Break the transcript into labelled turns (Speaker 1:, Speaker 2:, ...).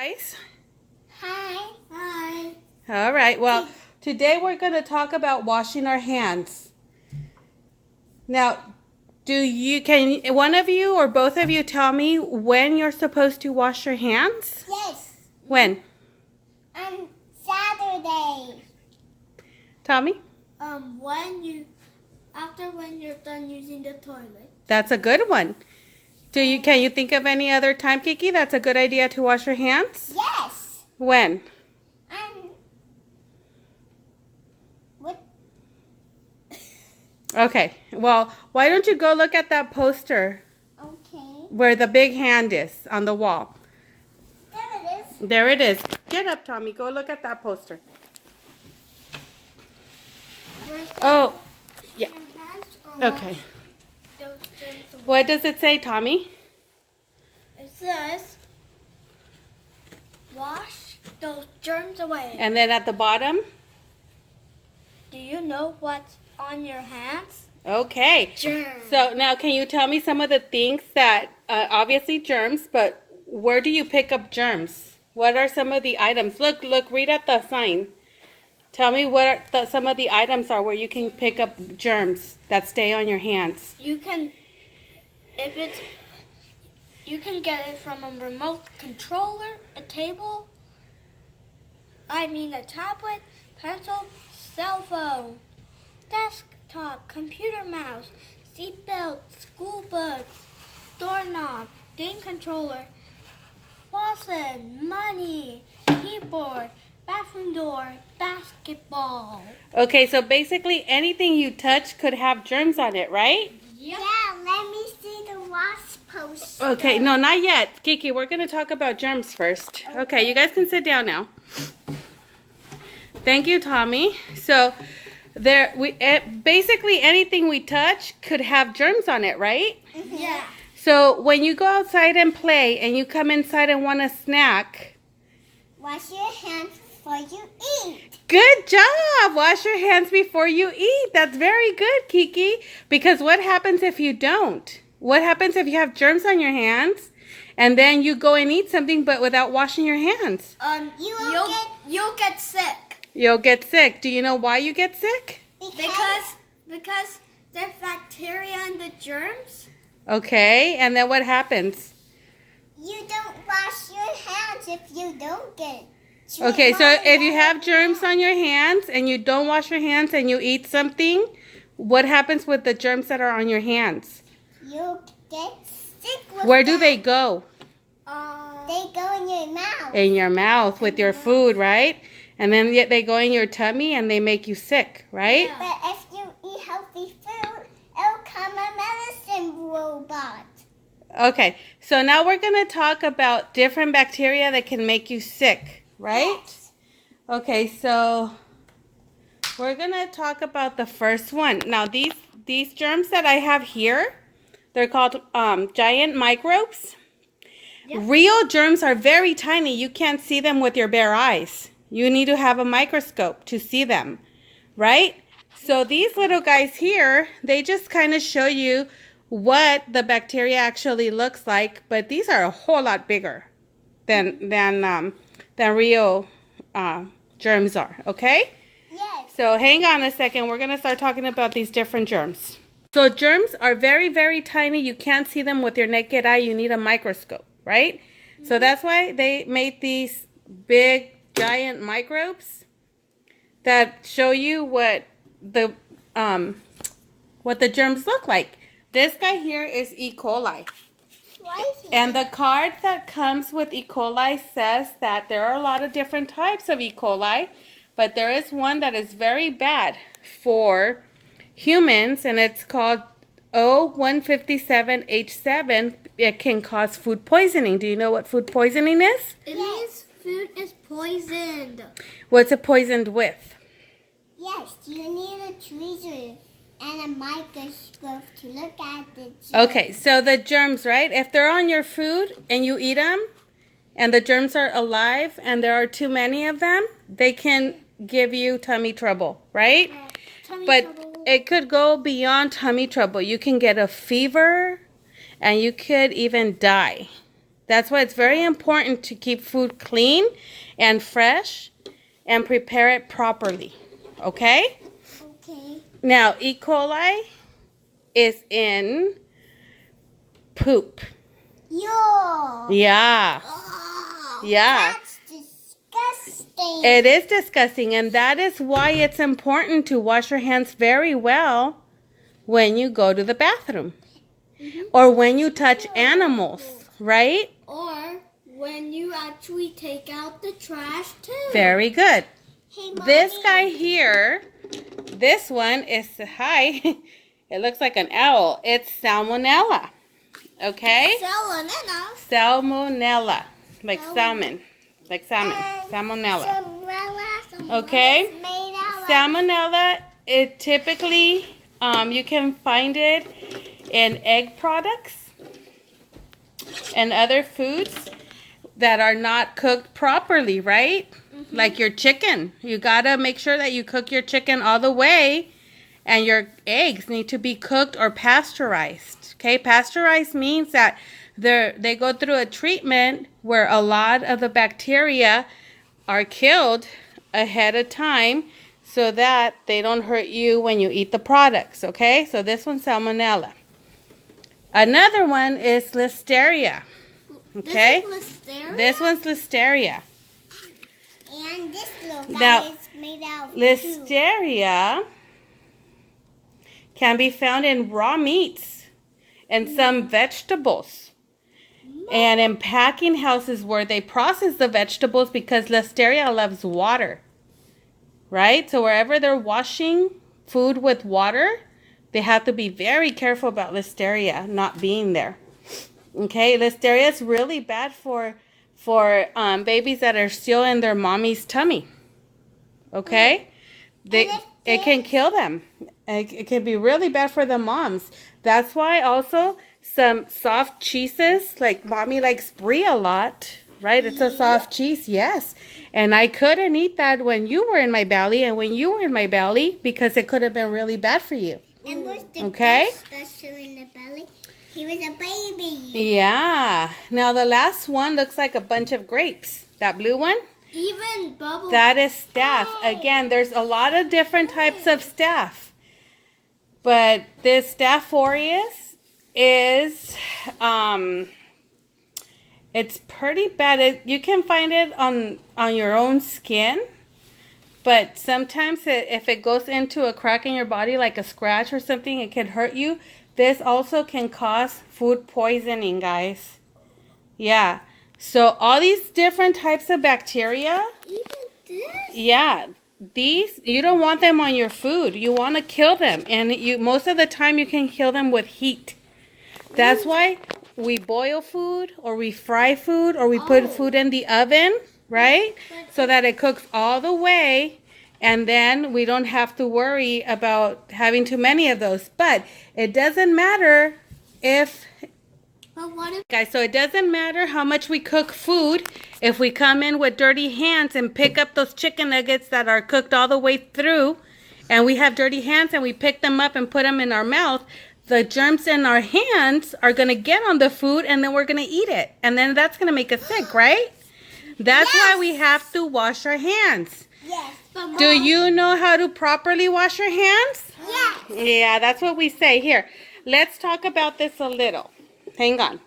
Speaker 1: guys.
Speaker 2: Hi. Hi.
Speaker 1: All right. Well, today we're going to talk about washing our hands. Now, can one of you or both of you tell me when you're supposed to wash your hands?
Speaker 2: Yes.
Speaker 1: When?
Speaker 2: On Saturday.
Speaker 1: Tommy?
Speaker 2: When you're done using the toilet.
Speaker 1: That's a good one. Can you think of any other time, Kiki, that's a good idea to wash your hands?
Speaker 2: Yes.
Speaker 1: When?
Speaker 2: What?
Speaker 1: Okay. Well, why don't you go look at that poster
Speaker 2: Okay.
Speaker 1: where the big hand is on the wall?
Speaker 2: There it is.
Speaker 1: There it is. Get up, Tommy. Go look at that poster. Oh, yeah. Okay. What does it say, Tommy?
Speaker 2: It says, wash those germs away.
Speaker 1: And then at the bottom?
Speaker 2: Do you know what's on your hands?
Speaker 1: Okay.
Speaker 2: Germs.
Speaker 1: So now can you tell me some of the things that, obviously germs, but where do you pick up germs? What are some of the items? Look, read at the sign. Tell me what some of the items are where you can pick up germs that stay on your hands.
Speaker 2: You can get it from a remote controller, a table, a tablet, pencil, cell phone, desktop, computer mouse, seat belt, school books, doorknob, game controller, faucet, money, keyboard, bathroom door, basketball.
Speaker 1: Okay, so basically anything you touch could have germs on it, right?
Speaker 2: Yep. Yeah, let me see the wash poster.
Speaker 1: Okay, no, not yet. Kiki, we're going to talk about germs first. Okay, you guys can sit down now. Thank you, Tommy. So, basically anything we touch could have germs on it, right?
Speaker 2: Yeah.
Speaker 1: So, when you go outside and play and you come inside and want a snack,
Speaker 2: wash your hands before you eat.
Speaker 1: Good job! Wash your hands before you eat. That's very good, Kiki. Because what happens if you don't? What happens if you have germs on your hands and then you go and eat something but without washing your hands?
Speaker 2: You'll get sick.
Speaker 1: You'll get sick. Do you know why you get sick?
Speaker 2: Because there's bacteria in the germs.
Speaker 1: Okay, and then what happens?
Speaker 2: You don't wash your hands if you don't get germs.
Speaker 1: Okay, so if you have germs on your hands and you don't wash your hands and you eat something, what happens with the germs that are on your hands?
Speaker 2: You get sick with
Speaker 1: Where do they go?
Speaker 2: They go in your mouth.
Speaker 1: In your mouth with your food, right? And then yet they go in your tummy and they make you sick, right?
Speaker 2: Yeah. But if you eat healthy food, it'll come a medicine robot.
Speaker 1: Okay, so now we're going to talk about different bacteria that can make you sick, right?
Speaker 2: Yes.
Speaker 1: Okay, so we're going to talk about the first one. Now, these germs that I have here, they're called giant microbes.
Speaker 2: Yep.
Speaker 1: Real germs are very tiny. You can't see them with your bare eyes. You need to have a microscope to see them, right? So these little guys here, they just kind of show you what the bacteria actually looks like, but these are a whole lot bigger than real germs are, okay?
Speaker 2: Yes.
Speaker 1: So hang on a second. We're going to start talking about these different germs. So germs are very, very tiny. You can't see them with your naked eye. You need a microscope, right? Mm-hmm. So that's why they made these big, giant microbes that show you what the germs look like. This guy here is E. coli. And the card that comes with E. coli says that there are a lot of different types of E. coli, but there is one that is very bad for humans, and it's called O157H7. It can cause food poisoning. Do you know what food poisoning is?
Speaker 2: It means food is poisoned.
Speaker 1: What's it poisoned with?
Speaker 2: Yes, you need a tweezer and a microscope to look at the germs.
Speaker 1: Okay, so the germs, right? If they're on your food and you eat them and the germs are alive and there are too many of them, they can give you tummy trouble, right? It could go beyond tummy trouble. You can get a fever and you could even die. That's why it's very important to keep food clean and fresh and prepare it properly. Okay?
Speaker 2: Okay.
Speaker 1: Now, E. coli is in poop.
Speaker 2: Yo.
Speaker 1: Yeah.
Speaker 2: Oh,
Speaker 1: Yeah.
Speaker 2: That's disgusting.
Speaker 1: It is disgusting, and that is why it's important to wash your hands very well when you go to the bathroom or when you touch animals, right?
Speaker 3: Or when you actually take out the trash too.
Speaker 1: Very good.
Speaker 2: Hey, Mommy.
Speaker 1: This guy here, this one is, hi, it looks like an owl. It's salmonella, okay?
Speaker 3: Salmonella.
Speaker 1: Salmonella, like salmon, salmonella. Okay. Salmonella, it typically, you can find it in egg products and other foods that are not cooked properly, right? Like your chicken. You gotta make sure that you cook your chicken all the way, and your eggs need to be cooked or pasteurized. Okay, pasteurized means that they go through a treatment where a lot of the bacteria are killed ahead of time so that they don't hurt you when you eat the products. Okay, so this one's salmonella. Another one is listeria. Okay, this one's listeria.
Speaker 2: And this little guy
Speaker 1: Now,
Speaker 2: is made out of
Speaker 1: listeria can be found in raw meats and some vegetables and in packing houses where they process the vegetables, because listeria loves water, right? So wherever they're washing food with water, they have to be very careful about listeria not being there. Okay, listeria is really bad for babies that are still in their mommy's tummy. Okay, it can kill them. It can be really bad for the moms. That's why also some soft cheeses, like mommy likes brie a lot, right? It's a soft cheese, yes. And I couldn't eat that when you were in my belly and when you were in my belly, because it could have been really bad for you.
Speaker 2: And was the
Speaker 1: Okay.
Speaker 2: special in the belly? He was a baby.
Speaker 1: Yeah. Now the last one looks like a bunch of grapes. That blue one?
Speaker 3: Even bubble.
Speaker 1: That is staph. Again, there's a lot of different types of staph. But this Staph aureus is, it's pretty bad. You can find it on your own skin. But sometimes if it goes into a crack in your body, like a scratch or something, it can hurt you. This also can cause food poisoning, guys. Yeah. So all these different types of bacteria,
Speaker 3: Even this.
Speaker 1: yeah, these, you don't want them on your food. You want to kill them. And most of the time you can kill them with heat. That's why we boil food or we fry food or we put food in the oven, right? So that it cooks all the way, and then we don't have to worry about having too many of those. But it doesn't matter if,
Speaker 3: But what if
Speaker 1: guys, so it doesn't matter how much we cook food. If we come in with dirty hands and pick up those chicken nuggets that are cooked all the way through, and we have dirty hands and we pick them up and put them in our mouth, the germs in our hands are going to get on the food, and then we're going to eat it. And then that's going to make us sick, right? That's why we have to wash our hands.
Speaker 2: Yes.
Speaker 3: but
Speaker 1: Do
Speaker 3: Mom,
Speaker 1: you know how to properly wash your hands?
Speaker 2: Yes.
Speaker 1: Yeah, that's what we say here. Let's talk about this a little. Hang on.